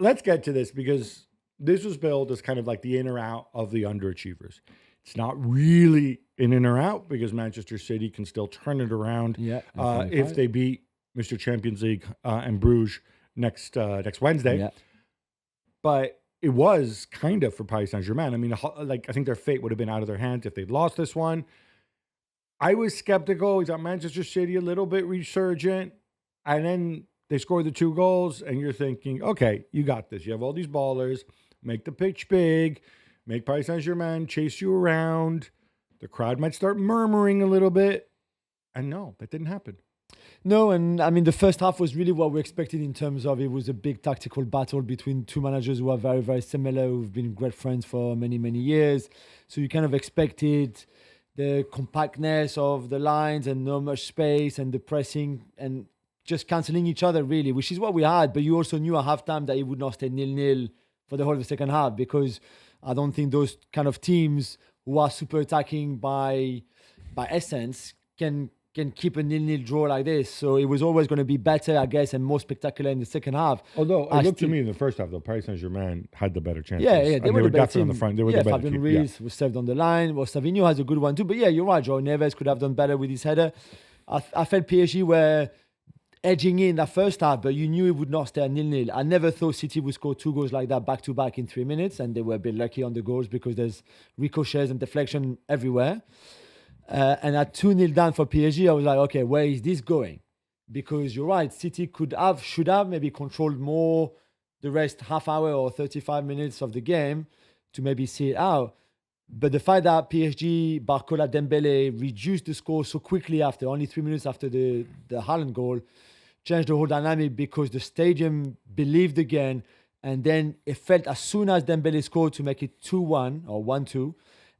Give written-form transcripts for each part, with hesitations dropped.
let's get to this because this was billed as kind of like the in or out of the underachievers. It's not really an in or out because Manchester City can still turn it around if they beat Mr. Champions League and Bruges next Wednesday. Yeah. But it was kind of for Paris Saint-Germain. I mean, like I think their fate would have been out of their hands if they'd lost this one. I was skeptical. We thought Manchester City a little bit resurgent. And then they scored the 2 goals, and you're thinking, okay, you got this. You have all these ballers. Make the pitch big. Make Paris Saint-Germain chase you around. The crowd might start murmuring a little bit. And no, that didn't happen. No, and I mean, the first half was really what we expected in terms of it was a big tactical battle between two managers who are very, very similar, who've been great friends for many, many years. So you kind of expected the compactness of the lines and not much space and the pressing and just cancelling each other, really, which is what we had. But you also knew at halftime that it would not stay 0-0 for the whole of the second half because I don't think those kind of teams who are super attacking by essence can keep a 0-0 draw like this. So it was always going to be better, I guess, and more spectacular in the second half. Although it looked to me in the first half, though, Paris Saint-Germain had the better chances. Yeah, they were the better team. On the front. They were the better Fabian team. Ruiz was saved on the line. Well, Savinho has a good one too. But yeah, you're right, Joe Neves could have done better with his header. I felt PSG were edging in that first half, but you knew it would not stay at 0-0. I never thought City would score 2 goals like that back-to-back in 3 minutes, and they were a bit lucky on the goals because there's ricochets and deflection everywhere. And at 2-0 down for PSG, I was like, okay, where is this going? Because you're right, City should have maybe controlled more the rest half hour or 35 minutes of the game to maybe see it out. But the fact that PSG, Barcola, Dembele reduced the score so quickly after only 3 minutes after the Haaland goal changed the whole dynamic because the stadium believed again. And then it felt as soon as Dembele scored to make it 2-1 or 1-2,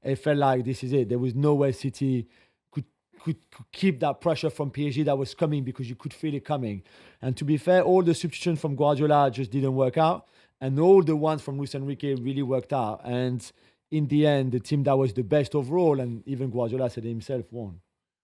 it felt like this is it. There was no way City could keep that pressure from PSG that was coming because you could feel it coming. And to be fair, all the substitutions from Guardiola just didn't work out. And all the ones from Luis Enrique really worked out. And in the end, the team that was the best overall, and even Guardiola said himself, won.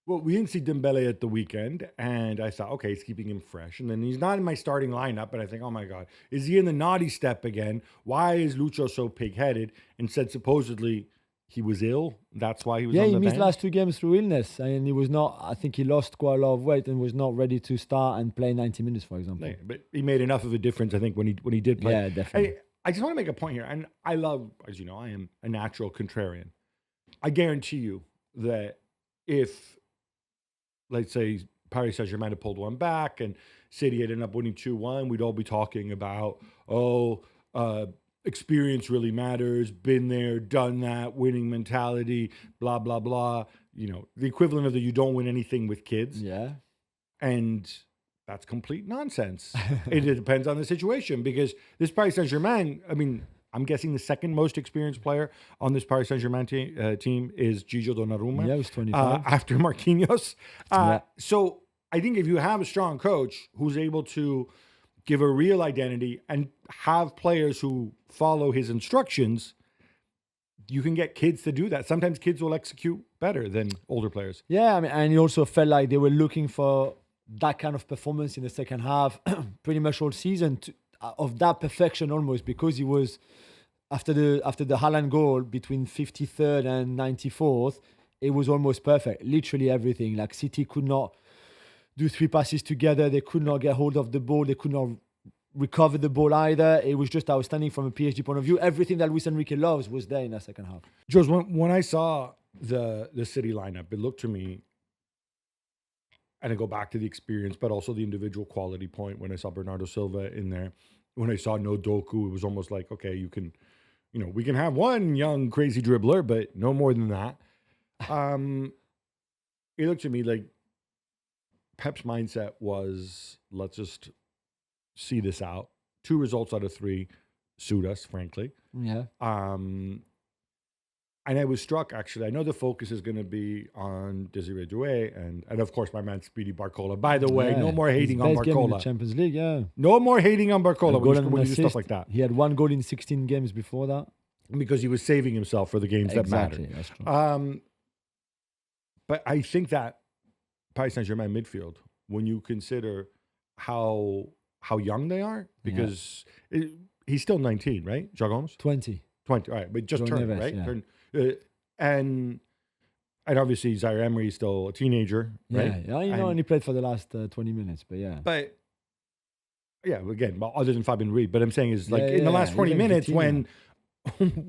Well, we didn't see Dembele at the weekend, and I thought, okay, he's keeping him fresh. And then he's not in my starting lineup, but I think, oh my God, is he in the naughty step again? Why is Lucho so pig-headed? And said supposedly he was ill. That's why he was on the bench. Yeah, he missed last 2 games through illness. And he was not, I think he lost quite a lot of weight and was not ready to start and play 90 minutes, for example. Yeah, but he made enough of a difference, I think, when he did play. Yeah, definitely. I just want to make a point here, and I love, as you know, I am a natural contrarian. I guarantee you that if, let's say, Paris Saint-Germain had pulled one back and City had ended up winning 2-1, we'd all be talking about, experience really matters, been there, done that, winning mentality, blah, blah, blah. You know, the equivalent of the you don't win anything with kids. Yeah. And that's complete nonsense. It depends on the situation because this Paris Saint-Germain, I mean, I'm guessing the second most experienced player on this Paris Saint-Germain team is Gigio Donnarumma. Yeah, he's 25. After Marquinhos. So I think if you have a strong coach who's able to give a real identity and have players who follow his instructions, you can get kids to do that. Sometimes kids will execute better than older players. Yeah, I mean, and it also felt like they were looking for that kind of performance in the second half, pretty much all season, of that perfection almost, because he was after the Haaland goal between 53rd and 94th, it was almost perfect. Literally everything. Like City could not do 3 passes together. They could not get hold of the ball. They could not recover the ball either. It was just outstanding from a PSG point of view. Everything that Luis Enrique loves was there in that second half. Jules, when I saw the City lineup, it looked to me, and I go back to the experience, but also the individual quality point when I saw Bernardo Silva in there. When I saw No Doku, it was almost like, okay, we can have one young crazy dribbler, but no more than that. It looked to me like Pep's mindset was, let's just see this out. 2 results out of 3 suit us, frankly. Yeah. And I was struck, actually. I know the focus is going to be on Desiree Doué and of course, my man Speedy Barcola. By the way, no more hating on Best game in the Barcola. Champions League, yeah. No more hating on Barcola when you do stuff like that. He had 1 goal in 16 games before that. Because he was saving himself for the games that mattered. That's true. But I think that Paris Saint-Germain midfield, when you consider how young they are, because he's still 19, right? Joe Gomez? 20. 20, all right, but just Joe turned, Neves, right? yeah. And obviously Zaire Emery is still a teenager, right? Yeah, he only played for the last 20 minutes, but yeah. But yeah, again, well, other than Fabian Ruiz, but I'm saying is like in the last 20 even minutes Vitinha.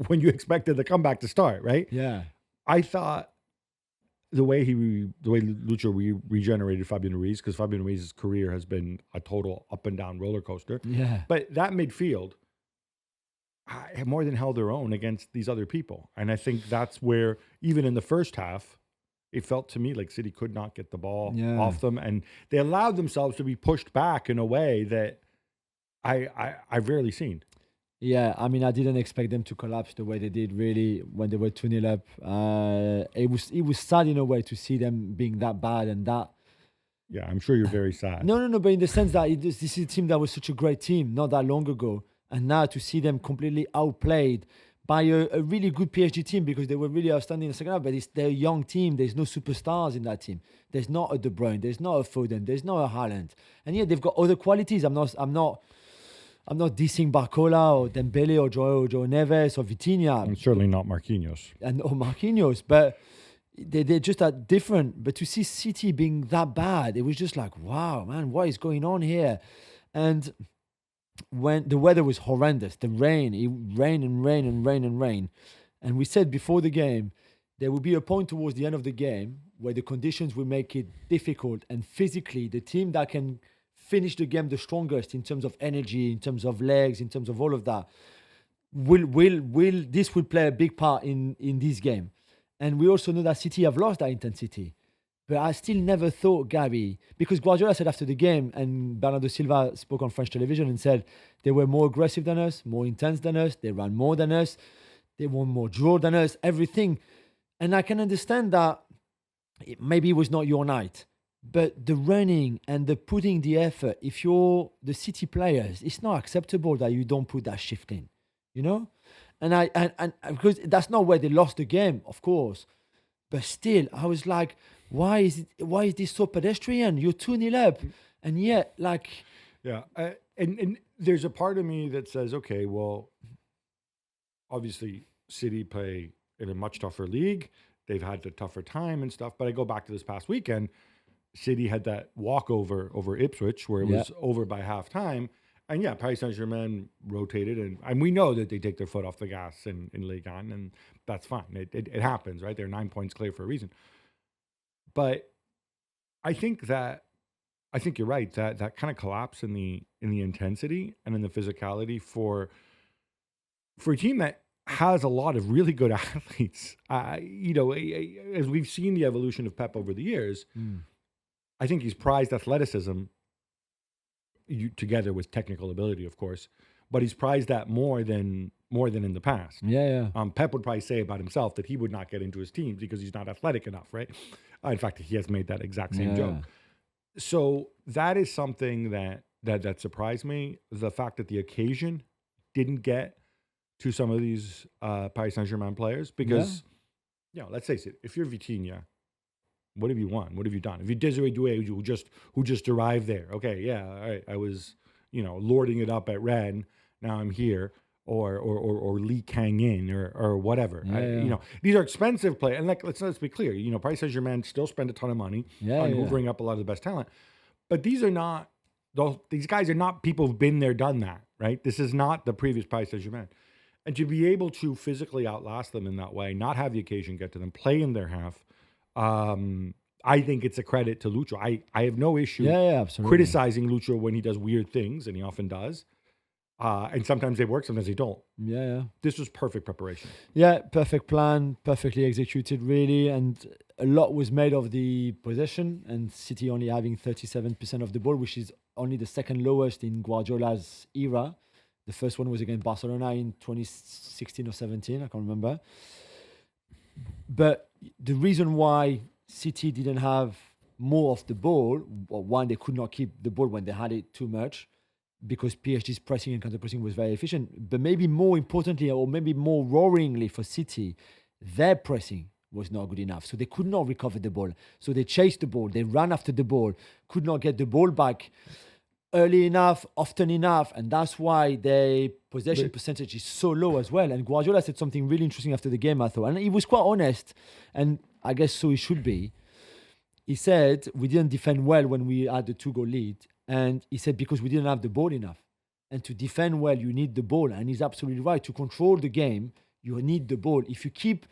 when you expected the comeback to start, right? Yeah. I thought the way Lucho regenerated Fabian Ruiz, because Fabian Ruiz's career has been a total up and down roller coaster. Yeah. But that midfield have more than held their own against these other people. And I think that's where, even in the first half, it felt to me like City could not get the ball off them. And they allowed themselves to be pushed back in a way that I've rarely seen. Yeah, I mean, I didn't expect them to collapse the way they did, really, when they were 2-0 up. It was sad in a way to see them being that bad and that. Yeah, I'm sure you're very sad. No, but in the sense that this is a team that was such a great team not that long ago. And now to see them completely outplayed by a really good PSG team, because they were really outstanding in the second half, but they're a young team. There's no superstars in that team. There's not a De Bruyne. There's not a Foden. There's not a Haaland. And yeah, they've got other qualities. I'm not dissing Barcola or Dembele or Joe Neves or Vitinha. And certainly not Marquinhos. Or Marquinhos, but they're just that different. But to see City being that bad, it was just like, wow, man, what is going on here? And when the weather was horrendous, it rained and rain. And we said before the game, there will be a point towards the end of the game where the conditions will make it difficult. And physically, the team that can finish the game the strongest in terms of energy, in terms of legs, in terms of all of that, will play a big part in this game. And we also know that City have lost that intensity. But I still never thought, Gabby, because Guardiola said after the game, and Bernardo Silva spoke on French television and said they were more aggressive than us, more intense than us, they ran more than us, they won more draw than us, everything. And I can understand that maybe it was not your night, but the running and the putting the effort, if you're the City players, it's not acceptable that you don't put that shift in, you know? And because that's not where they lost the game, of course. But still, I was like, why is this so pedestrian? You're 2-0 up. And yet, like... Yeah. And there's a part of me that says, okay, well, obviously City play in a much tougher league. They've had a tougher time and stuff. But I go back to this past weekend. City had that walkover over Ipswich where it was over by halftime. And yeah, Paris Saint-Germain rotated. And we know that they take their foot off the gas in Ligue 1. And that's fine. It happens, right? They're 9 points clear for a reason. But I think you're right. That kind of collapse in the intensity and in the physicality for a team that has a lot of really good athletes. As we've seen the evolution of Pep over the years, I think he's prized athleticism together with technical ability, of course, but he's prized that more than in the past. Yeah. Pep would probably say about himself that he would not get into his teams because he's not athletic enough, right? In fact, he has made that exact same joke. So that is something that surprised me. The fact that the occasion didn't get to some of these Paris Saint-Germain players, because, let's face it, if you're Vitinha, what have you won? What have you done? If you're Desiree Doué, who just arrived there, okay, yeah, all right, I was, lording it up at Rennes, now I'm here. Or Lee Kang-in or whatever. These are expensive players. And let's be clear. Paris Saint-Germain still spend a ton of money on hoovering up a lot of the best talent. But these guys are not people who've been there, done that, right? This is not the previous Paris Saint-Germain. And to be able to physically outlast them in that way, not have the occasion get to them, play in their half, I think it's a credit to Lucho. I have no issue criticizing Lucho when he does weird things, and he often does. And sometimes they work, sometimes they don't. Yeah. This was perfect preparation. Yeah, perfect plan, perfectly executed, really. And a lot was made of the possession, and City only having 37% of the ball, which is only the second lowest in Guardiola's era. The first one was against Barcelona in 2016 or 17, I can't remember. But the reason why City didn't have more of the ball, or one, they could not keep the ball when they had it too much, because PSG's pressing and counter-pressing was very efficient. But maybe more importantly, or maybe more roaringly for City, their pressing was not good enough. So they could not recover the ball. So they chased the ball. They ran after the ball, could not get the ball back. early enough, often enough, and that's why their possession percentage is so low as well. And Guardiola said something really interesting after the game, I thought, and he was quite honest, and I guess so he should be. He said we didn't defend well when we had the 2-goal lead, and he said because we didn't have the ball enough. And to defend well, you need the ball, and he's absolutely right. To control the game, you need the ball. If you keep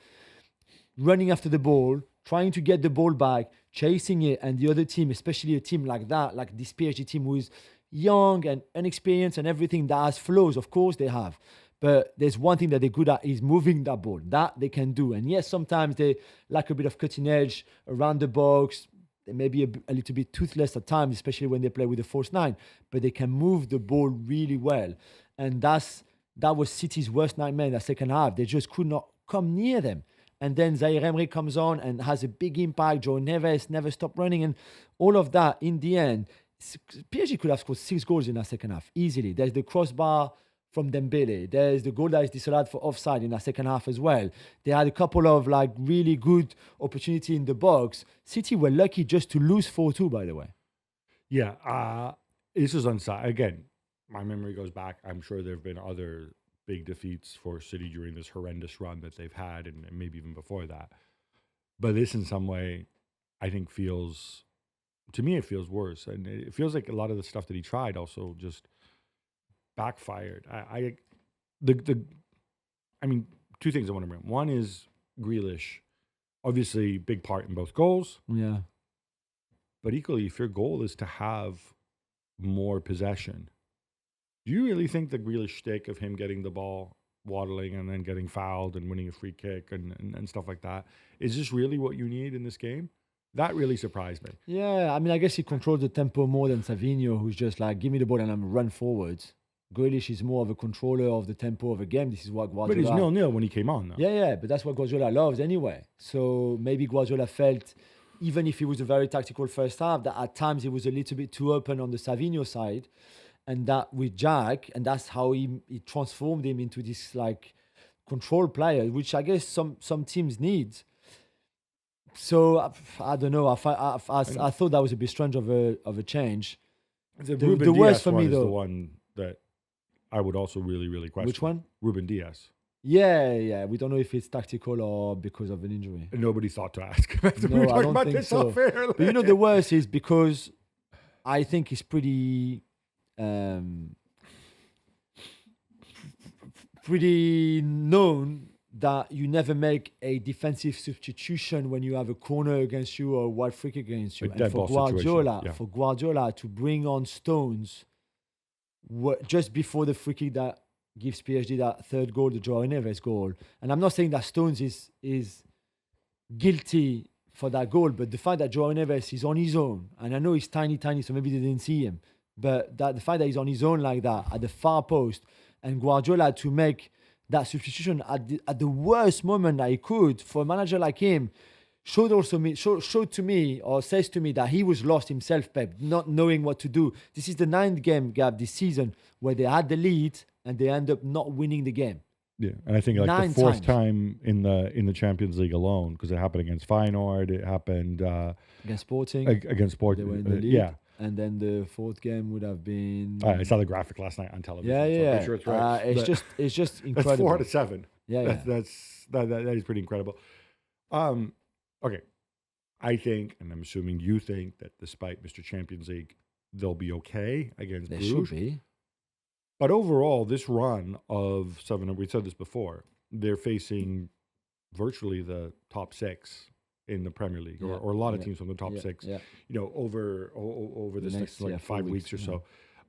running after the ball, trying to get the ball back, chasing it, and the other team, especially a team like that, like this PSG team who is young and inexperienced and everything, that has flaws, of course they have. But there's one thing that they're good at is moving that ball. That they can do. And yes, sometimes they lack a bit of cutting edge around the box. They may be a little bit toothless at times, especially when they play with the false nine. But they can move the ball really well. And that was City's worst nightmare in the second half. They just could not come near them. And then Zaire Emery comes on and has a big impact. Joe Neves never stopped running. And all of that, in the end, PSG could have scored 6 goals in that second half, easily. There's the crossbar from Dembele. There's the goal that is disallowed for offside in that second half as well. They had a couple of like really good opportunity in the box. City were lucky just to lose 4-2, by the way. Yeah, this was unside. Again, my memory goes back. I'm sure there have been other big defeats for City during this horrendous run that they've had, and maybe even before that. But this, in some way, I think to me, it feels worse. And it feels like a lot of the stuff that he tried also just backfired. I mean, two things I want to bring. One is Grealish, obviously big part in both goals. Yeah. But equally, if your goal is to have more possession, do you really think the Grealish shtick of him getting the ball, waddling, and then getting fouled and winning a free kick and stuff like that, is this really what you need in this game? That really surprised me. Yeah, I mean, I guess he controls the tempo more than Savinho, who's just like, give me the ball and I'm run forwards. Grealish is more of a controller of the tempo of a game. This is what Guardiola... But he's 0-0 when he came on, though. Yeah, but that's what Guardiola loves anyway. So maybe Guardiola felt, even if he was a very tactical first half, that at times he was a little bit too open on the Savinho side. And that with Jack, and that's how he transformed him into this like control player, which I guess some teams need. So I don't know. I thought that was a bit strange of a change. The worst for me, though, is the one that I would also really, really question. Which one? Ruben Diaz. Yeah. We don't know if it's tactical or because of an injury. And nobody thought to ask. No, I don't think so. But you know, the worst is because I think it's pretty known that you never make a defensive substitution when you have a corner against you or a wide free kick against you. And for Guardiola to bring on Stones just before the free kick that gives PSG that third goal, the Joao Neves goal. And I'm not saying that Stones is guilty for that goal, but the fact that Joao Neves is on his own, and I know he's tiny, so maybe they didn't see him, but the fact that he's on his own like that at the far post, and Guardiola to make that substitution at the worst moment that he could for a manager like him, showed to me or says to me that he was lost himself, Pep, not knowing what to do. This is the 9th game, Gab, this season where they had the lead and they end up not winning the game. Yeah, and I think like the 4th time in the Champions League alone, because it happened against Feyenoord, it happened against Sporting. Against Sporting, they were in the lead. Yeah. And then the 4th game would have been. I saw the graphic last night on television. Yeah. So I'm sure it's right. It's just incredible. That's 4 out of 7. Yeah, that is pretty incredible. Okay, I think, and I'm assuming you think, that despite Mr. Champions League, they'll be okay against Bruges. They should be. But overall, this run of 7, we said this before, they're facing virtually the top 6 in the Premier League, or a lot of teams from the top 6. Yeah. You know, over this next 5 weeks or so.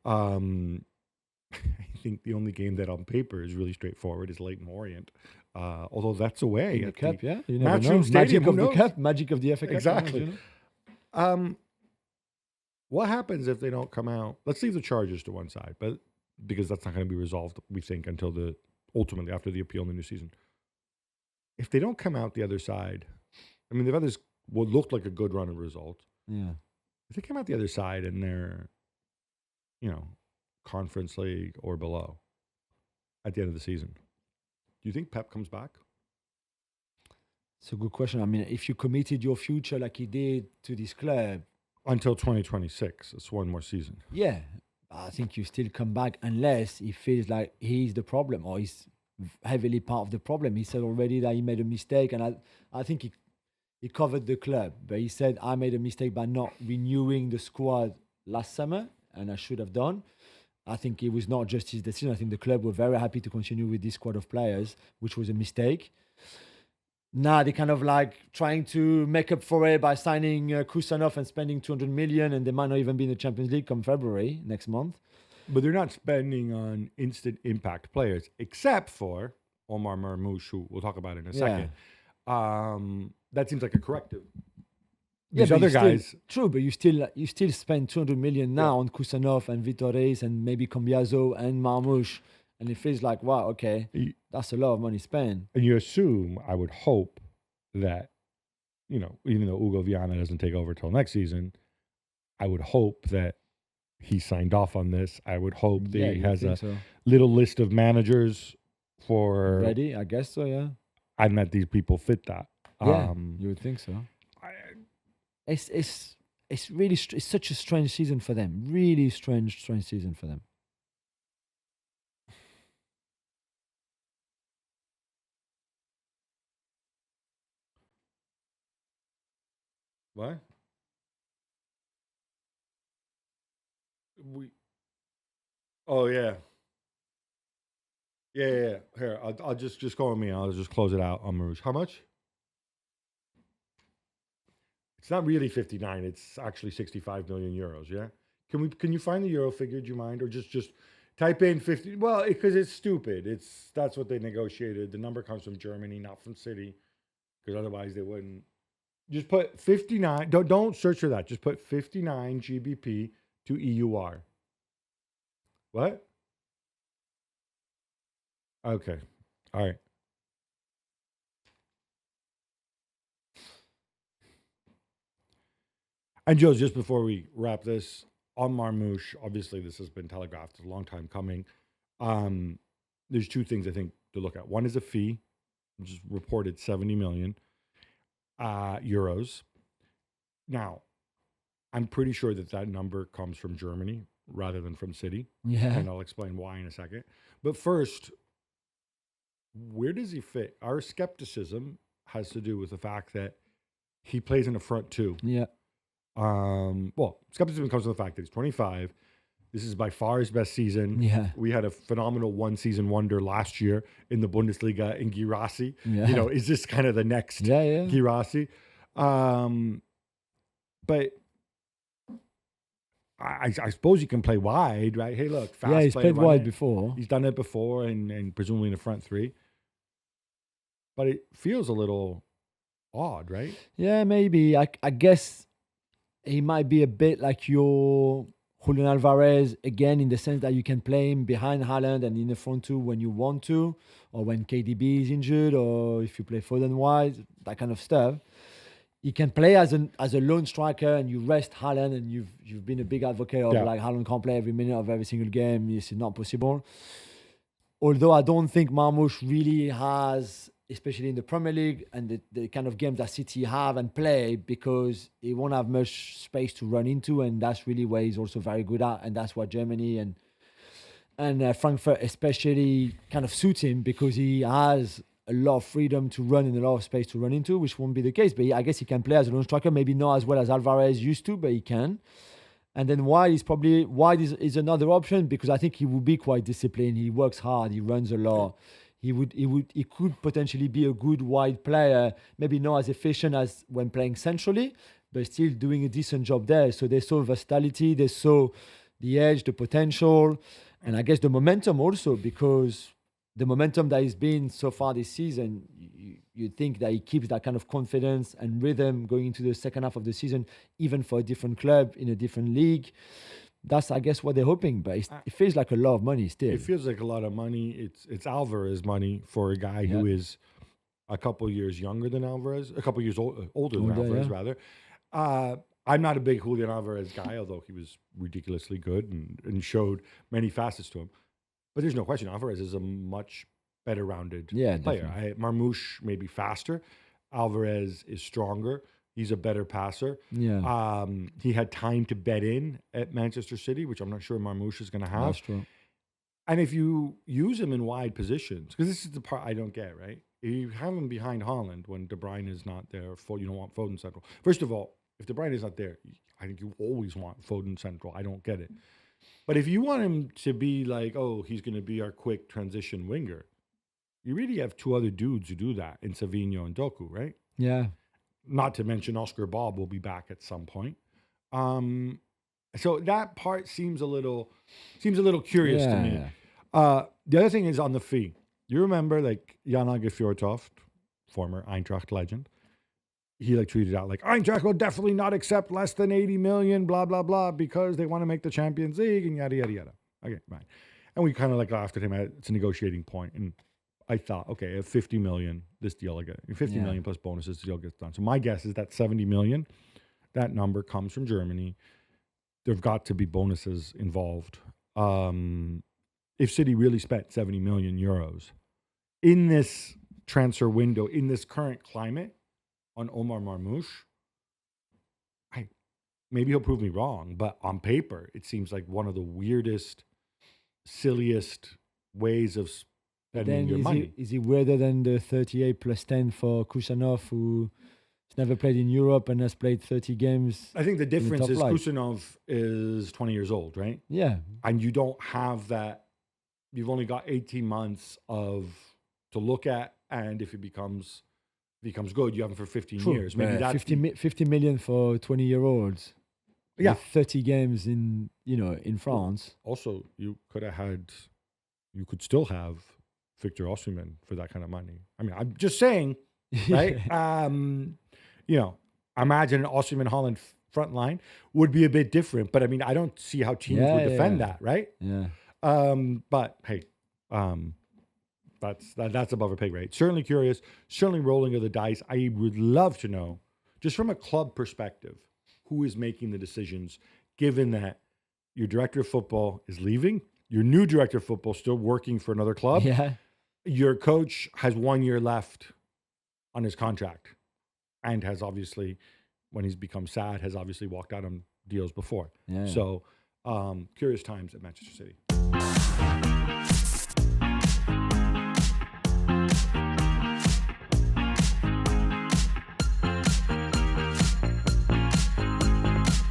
I think the only game that on paper is really straightforward is Leyton Orient, although that's away in the cup. You never know. Magic of the cup, magic of the FA Cup. Exactly. What happens if they don't come out? Let's leave the charges to one side, but because that's not going to be resolved, we think, until ultimately after the appeal in the new season. If they don't come out the other side, I mean, they've had this what looked like a good run of results. Yeah. If they come out the other side and they're, Conference League or below at the end of the season, do you think Pep comes back? It's a good question. I mean, if you committed your future like he did to this club until 2026, it's one more season. Yeah, I think you still come back unless he feels like he's the problem or he's heavily part of the problem. He said already that he made a mistake, and I think he covered the club, but he said I made a mistake by not renewing the squad last summer, and I should have done. I think it was not just his decision. I think the club were very happy to continue with this squad of players, which was a mistake. Now they're kind of like trying to make up for it by signing Kusanov and spending 200 million, and they might not even be in the Champions League come February next month. But they're not spending on instant impact players, except for Omar Marmoush, who we'll talk about in a second. That seems like a corrective. These but other you still- guys, true, but you still spend 200 million now on Kusanov and Vitores and maybe Cambiaso and Marmoush, and it feels like wow, okay, that's a lot of money spent. and you assume, I would hope that, even though Hugo Viana doesn't take over till next season, I would hope that he signed off on this. I would hope that he you has think a so. little list of managers for, Ready, I guess so. Yeah, and that these people fit that. yeah, you would think so. I- It's really it's such a strange season for them. Really strange season for them. What? We. Oh yeah. Yeah. Here, I'll just go with me. I'll just close it out on Marouche. How much? It's not really 59. It's actually 65 million euros. Yeah. Can you find the euro figure? Do you mind, or just type in 50? Well, because it's stupid. That's what they negotiated. The number comes from Germany, not from City, because otherwise they wouldn't. Just put 59. Don't search for that. Just put 59 GBP to EUR. What? Okay. All right. And Joe, just before we wrap this, on Marmouche, obviously this has been telegraphed. It's a long time coming. There's two things I think to look at. One is a fee, which is reported 70 million euros. Now, I'm pretty sure that number comes from Germany rather than from City. Yeah. And I'll explain why in a second. But first, where does he fit? Our skepticism has to do with the fact that he plays in the front two. Yeah. Well, skepticism comes from the fact that he's 25. This is by far his best season. Yeah. We had a phenomenal one-season wonder last year in the Bundesliga in Girassi. Yeah. Is this kind of the next Yeah. Girassi? But I suppose you can play wide, right? Hey, look, fast. Yeah, he's play, played run wide it. before. He's done it before, and presumably in the front three. But it feels a little odd, right? Yeah, maybe. I guess he might be a bit like your Julian Alvarez again, in the sense that you can play him behind Haaland and in the front two when you want to, or when KDB is injured, or if you play Foden wide, that kind of stuff. He can play as a lone striker, and you rest Haaland, and you've been a big advocate of like Haaland can't play every minute of every single game. It's not possible. Although I don't think Marmoush really has, especially in the Premier League and the kind of games that City have and play, because he won't have much space to run into, and that's really where he's also very good at, and that's what Germany and Frankfurt especially kind of suits him, because he has a lot of freedom to run and a lot of space to run into, which won't be the case. But I guess he can play as a lone striker, maybe not as well as Alvarez used to, but he can. And then wide is another option, because I think he will be quite disciplined. He works hard. He runs a lot. He could potentially be a good wide player, maybe not as efficient as when playing centrally, but still doing a decent job there. So they saw versatility, they saw the edge, the potential, and I guess the momentum also, because the momentum that he's been so far this season, you think that he keeps that kind of confidence and rhythm going into the second half of the season, even for a different club in a different league. That's, I guess, what they're hoping, but it feels like a lot of money still. It feels like a lot of money. It's Alvarez money for a guy who is a couple years younger than Alvarez, a couple years older than Alvarez, rather. I'm not a big Julian Alvarez guy, although he was ridiculously good and showed many facets to him. But there's no question, Alvarez is a much better rounded player. Marmoush may be faster. Alvarez is stronger. He's a better passer. Yeah. He had time to bet in at Manchester City, which I'm not sure Marmoush is going to have. That's true. And if you use him in wide positions, because this is the part I don't get, right? You have him behind Haaland when De Bruyne is not there. You don't want Foden central. First of all, if De Bruyne is not there, I think you always want Foden central. I don't get it. But if you want him to be like, oh, he's going to be our quick transition winger, you really have two other dudes who do that in Savinho and Doku, right? Yeah. Not to mention Oscar Bob will be back at some point. So that part seems a little curious to me. The other thing is on the fee. You remember like Jan Fjortoft, former Eintracht legend, he like tweeted out like Eintracht will definitely not accept less than 80 million, blah, blah, blah, because they want to make the Champions League and yada, yada, yada. Okay, fine. And we kind of like laughed at him. It's a negotiating point. And I thought, okay, at 50 million, this deal, like 50 million plus bonuses, the deal gets done. So my guess is that 70 million, that number comes from Germany. There've got to be bonuses involved. If City really spent 70 million euros in this transfer window, in this current climate on Omar Marmoush, maybe he'll prove me wrong, but on paper, it seems like one of the weirdest, silliest ways of spending your money. Is he weirder than the 38 plus 10 for Kusanov, who has never played in Europe and has played 30 games? I think the difference is flight. Kusanov is 20 years old, right? Yeah. And you don't have that. You've only got 18 months to look at, and if it becomes good, you have him for 15 years. Maybe that's 50 million for 20-year-olds. Yeah, with 30 games in France. Also, you could still have Victor Osimhen for that kind of money. I mean, I'm just saying, right? Imagine an Osimhen Holland front line would be a bit different, but I mean, I don't see how teams would defend that, right? Yeah. But hey, that's above our pay grade. Certainly curious, certainly rolling of the dice. I would love to know, just from a club perspective, who is making the decisions, given that your director of football is leaving, your new director of football still working for another club. Yeah. Your coach has 1 year left on his contract and has obviously, when he's become sad, has obviously walked out on deals before. Yeah. So curious times at Manchester City.